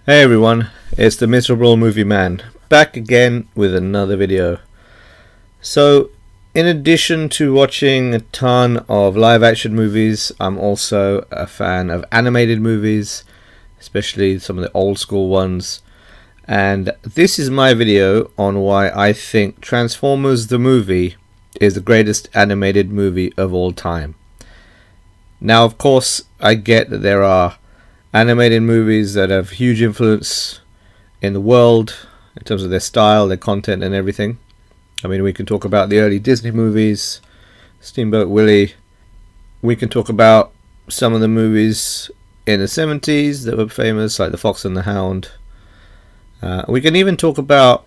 Hey everyone, it's the Miserable Movie Man, back again with another video. So, in addition to watching a ton of live action movies, I'm also a fan of animated movies, especially some of the old school ones. And this is my video on why I think Transformers the movie is the greatest animated movie of all time. Now, of course, I get that there are animated movies that have huge influence in the world in terms of their style, their content and everything. I mean, we can talk about the early Disney movies, Steamboat Willie. We can talk about some of the movies in the 70s that were famous, like The Fox and the Hound. We can even talk about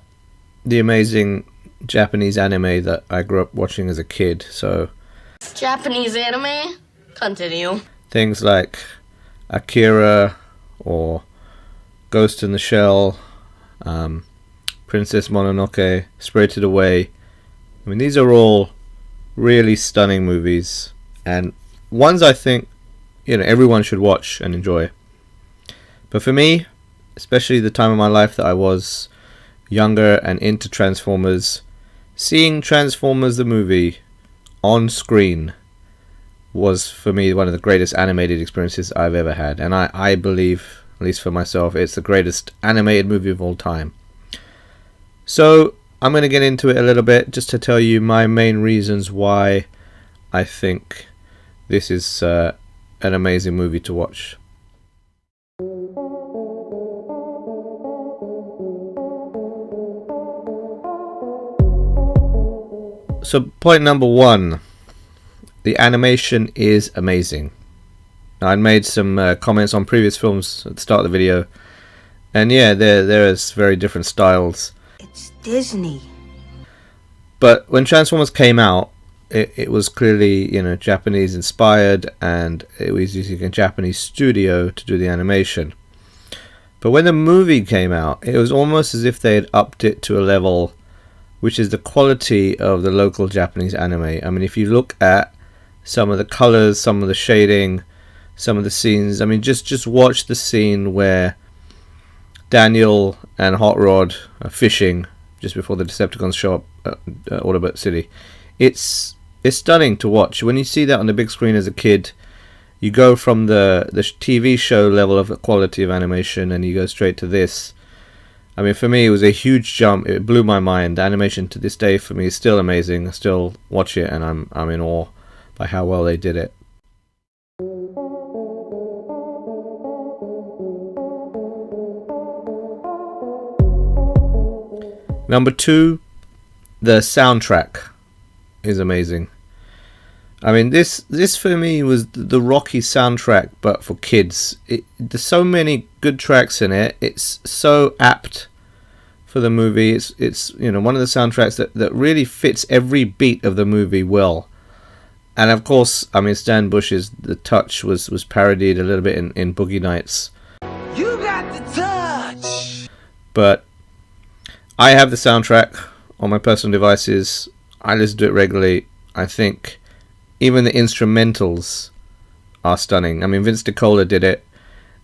the amazing Japanese anime that I grew up watching as a kid. So Japanese anime? Continue. Things like Akira or Ghost in the Shell, Princess Mononoke, Spirited Away. I mean, these are all really stunning movies and ones I think everyone should watch and enjoy. But for me, especially the time of my life that I was younger and into Transformers, seeing Transformers the movie on screen was for me one of the greatest animated experiences I've ever had, and I believe, at least for myself, it's the greatest animated movie of all time. So I'm going to get into it a little bit just to tell you my main reasons why I think this is an amazing movie to watch. So point number one, the animation is amazing. Now, I made some comments on previous films at the start of the video, and yeah, there is very different styles. It's Disney. But when Transformers came out, it was clearly Japanese inspired, and it was using a Japanese studio to do the animation. But when the movie came out, it was almost as if they had upped it to a level which is the quality of the local Japanese anime. I mean, if you look at some of the colors, some of the shading, some of the scenes, I mean, just watch the scene where Daniel and Hot Rod are fishing just before the Decepticons show up at Autobot City. It's stunning to watch. When you see that on the big screen as a kid, you go from the TV show level of quality of animation and you go straight to this. I mean, for me, it was a huge jump. It blew my mind. The animation to this day for me is still amazing. I still watch it and I'm in awe by how well they did it. Number two, the soundtrack is amazing. I mean, this for me was the Rocky soundtrack, but for kids. There's so many good tracks in it. It's so apt for the movie. It's one of the soundtracks that really fits every beat of the movie well. And of course, I mean, Stan Bush's The Touch was parodied a little bit in Boogie Nights. You got the touch! But I have the soundtrack on my personal devices. I listen to it regularly. I think even the instrumentals are stunning. I mean, Vince DiCola did it.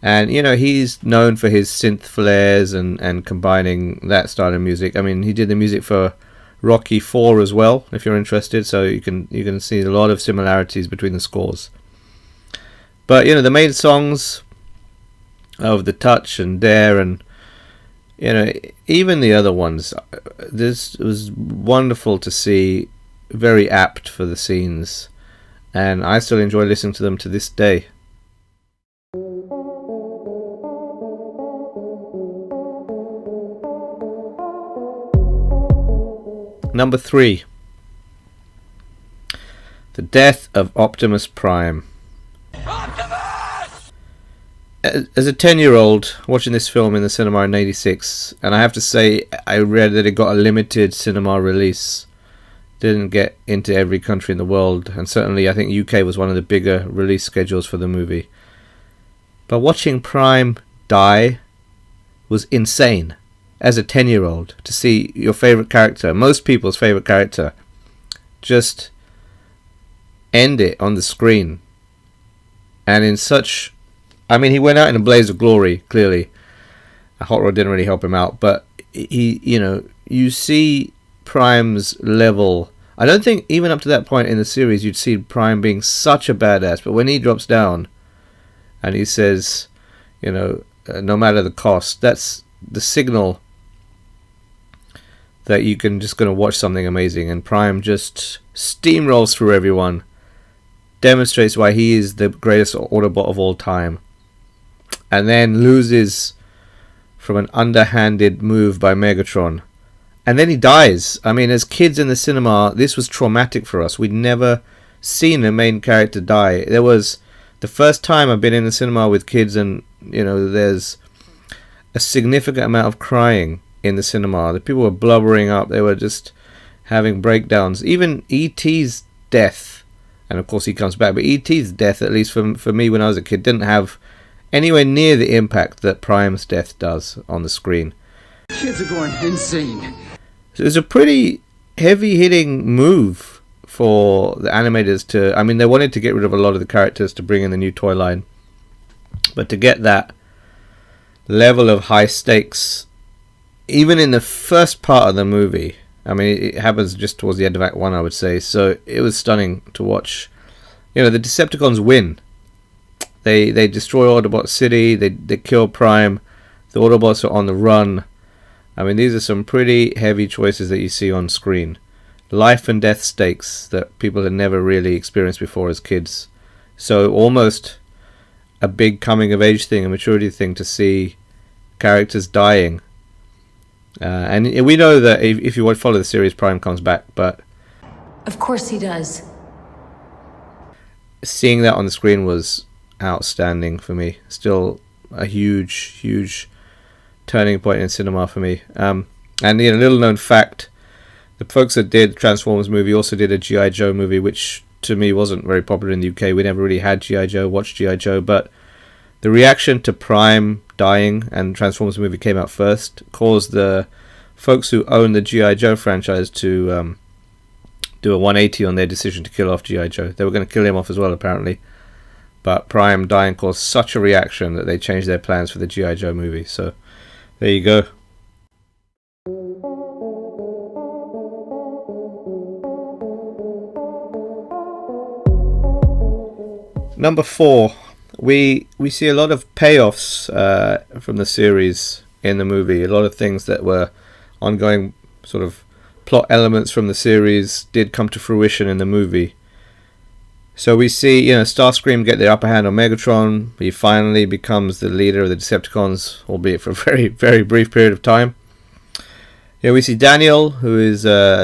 And, he's known for his synth flares and combining that style of music. I mean, he did the music for Rocky IV as well, if you're interested. So you can see a lot of similarities between the scores. But, the main songs of The Touch and Dare and, even the other ones, this was wonderful to see, very apt for the scenes. And I still enjoy listening to them to this day. Number three, the death of Optimus Prime. Optimus! As a 10-year-old watching this film in the cinema in '86, and I have to say, I read that it got a limited cinema release. Didn't get into every country in the world, and certainly I think UK was one of the bigger release schedules for the movie. But watching Prime die was insane. As a 10-year-old, to see your favorite character, most people's favorite character, just end it on the screen. And in such, I mean, he went out in a blaze of glory, clearly. Hot Rod didn't really help him out, but he, you see Prime's level. I don't think even up to that point in the series you'd see Prime being such a badass, but when he drops down and he says, no matter the cost, that's the signal that you can just going to watch something amazing. And Prime just steamrolls through everyone, demonstrates why he is the greatest Autobot of all time, and then loses from an underhanded move by Megatron. And then he dies. I mean, as kids in the cinema, this was traumatic for us. We'd never seen a main character die. There was the first time I've been in the cinema with kids, and there's a significant amount of crying in the cinema. The people were blubbering up. They were just having breakdowns. Even E.T.'s death, and of course he comes back, but E.T.'s death, at least for me when I was a kid, didn't have anywhere near the impact that Prime's death does on the screen. Kids are going insane. So it was a pretty heavy-hitting move for the animators to... I mean, they wanted to get rid of a lot of the characters to bring in the new toy line. But to get that level of high stakes, even in the first part of the movie, I mean, it happens just towards the end of Act 1, I would say, so it was stunning to watch. The Decepticons win. They destroy Autobot City, they kill Prime, the Autobots are on the run. I mean, these are some pretty heavy choices that you see on screen. Life and death stakes that people had never really experienced before as kids. So almost a big coming of age thing, a maturity thing to see characters dying. And we know that if you follow the series, Prime comes back, but... Of course he does. Seeing that on the screen was outstanding for me. Still a huge turning point in cinema for me. And little known fact, the folks that did Transformers movie also did a G.I. Joe movie, which to me wasn't very popular in the UK. We never really had G.I. Joe, watched G.I. Joe, but the reaction to Prime dying and Transformers movie came out first caused the folks who own the G.I. Joe franchise to do a 180 on their decision to kill off G.I. Joe. They were going to kill him off as well, apparently, but Prime dying caused such a reaction that they changed their plans for the G.I. Joe movie. So there you go. Number 4, we see a lot of payoffs from the series in the movie. A lot of things that were ongoing sort of plot elements from the series did come to fruition in the movie. So we see, Starscream get the upper hand on Megatron. He finally becomes the leader of the Decepticons, albeit for a very, very brief period of time. We see Daniel, who is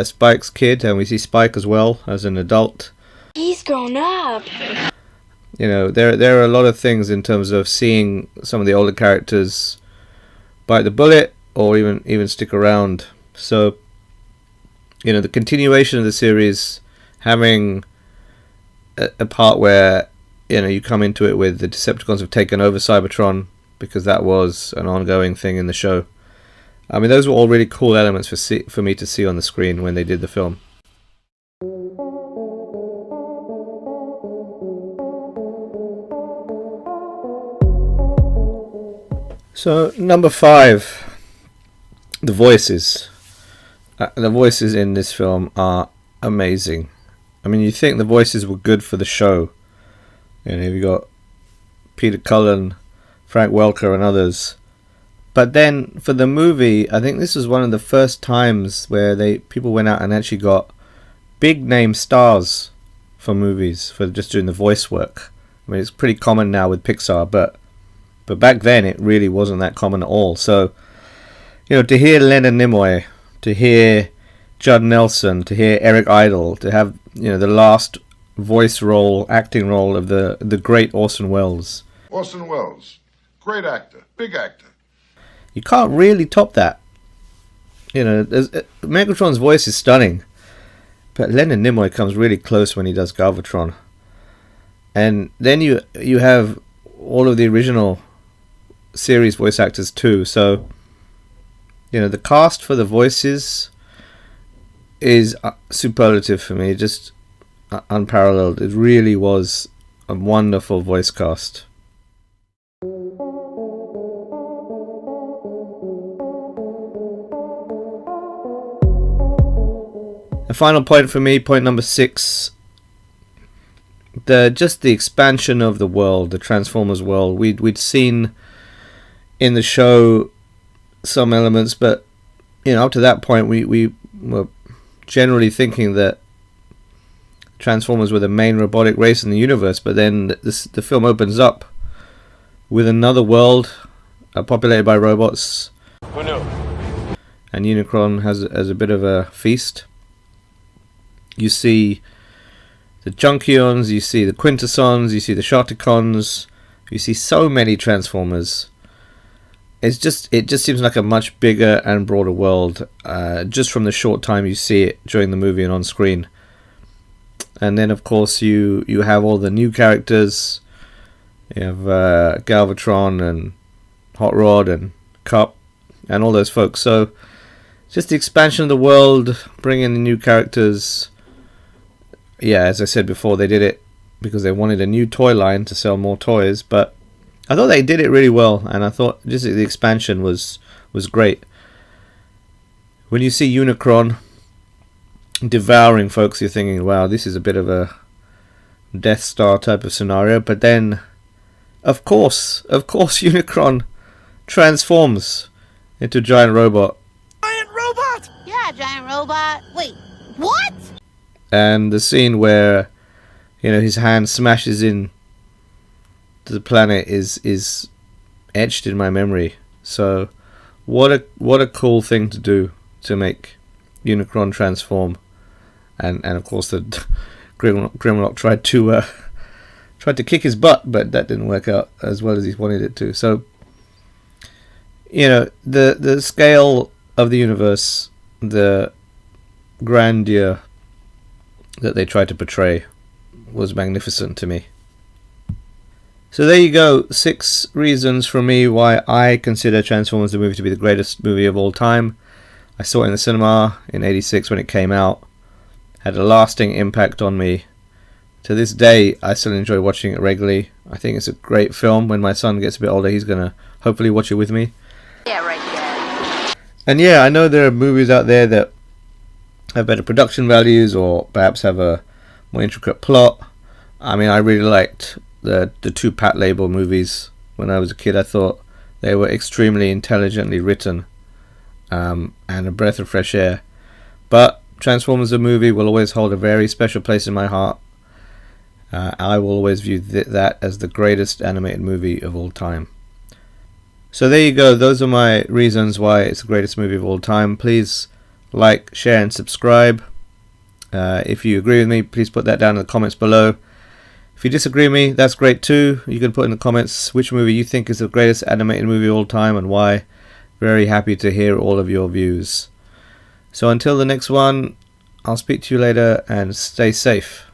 Spike's kid, and we see Spike as well as an adult. He's grown up. There are a lot of things in terms of seeing some of the older characters bite the bullet or even stick around. So, the continuation of the series having a part where, you come into it with the Decepticons have taken over Cybertron, because that was an ongoing thing in the show. I mean, those were all really cool elements for me to see on the screen when they did the film. So, number 5, the voices. The voices in this film are amazing. I mean, you think the voices were good for the show. You've got Peter Cullen, Frank Welker and others. But then, for the movie, I think this was one of the first times where people went out and actually got big name stars for movies, for just doing the voice work. I mean, it's pretty common now with Pixar, but back then it really wasn't that common at all. So, to hear Leonard Nimoy, to hear Judd Nelson, to hear Eric Idle, to have, the last voice role, acting role of the great Orson Welles. Orson Welles, great actor, big actor. You can't really top that. Megatron's voice is stunning, but Leonard Nimoy comes really close when he does Galvatron. And then you have all of the original series voice actors too. So, the cast for the voices is superlative for me, just unparalleled. It really was a wonderful voice cast. A final point for me, point number 6. The expansion of the world, the Transformers world. We'd seen in the show some elements, but up to that point we were generally thinking that Transformers were the main robotic race in the universe. But then the film opens up with another world populated by robots. Who knew? And Unicron has a bit of a feast. You see the Junkions, you see the Quintessons, you see the Sharticons, you see so many Transformers. It just seems like a much bigger and broader world, just from the short time you see it during the movie and on screen. And then, of course, you have all the new characters. You have Galvatron and Hot Rod and Cup and all those folks. So, just the expansion of the world, bringing in new characters. Yeah, as I said before, they did it because they wanted a new toy line to sell more toys, but I thought they did it really well, and I thought just the expansion was great. When you see Unicron devouring folks, you're thinking, wow, this is a bit of a Death Star type of scenario, but then, of course, Unicron transforms into a giant robot. Giant robot? Yeah, giant robot. Wait, what? And the scene where, his hand smashes in to the planet is etched in my memory. So, what a cool thing to do to make Unicron transform. And of course the Grimlock tried to kick his butt, but that didn't work out as well as he wanted it to. So, the scale of the universe, the grandeur that they tried to portray was magnificent to me. So there you go, 6 reasons for me why I consider Transformers the movie to be the greatest movie of all time. I saw it in the cinema in '86 when it came out. Had a lasting impact on me. To this day, I still enjoy watching it regularly. I think it's a great film. When my son gets a bit older, he's going to hopefully watch it with me. Yeah, right, Dad. And yeah, I know there are movies out there that have better production values or perhaps have a more intricate plot. I mean, I really liked the 2 Pat Label movies when I was a kid. I thought they were extremely intelligently written and a breath of fresh air. But Transformers the movie will always hold a very special place in my heart. I will always view that as the greatest animated movie of all time. So there you go. Those are my reasons why it's the greatest movie of all time. Please like, share and subscribe. If you agree with me, please put that down in the comments below. If you disagree with me, that's great too. You can put in the comments which movie you think is the greatest animated movie of all time and why. Very happy to hear all of your views. So until the next one, I'll speak to you later and stay safe.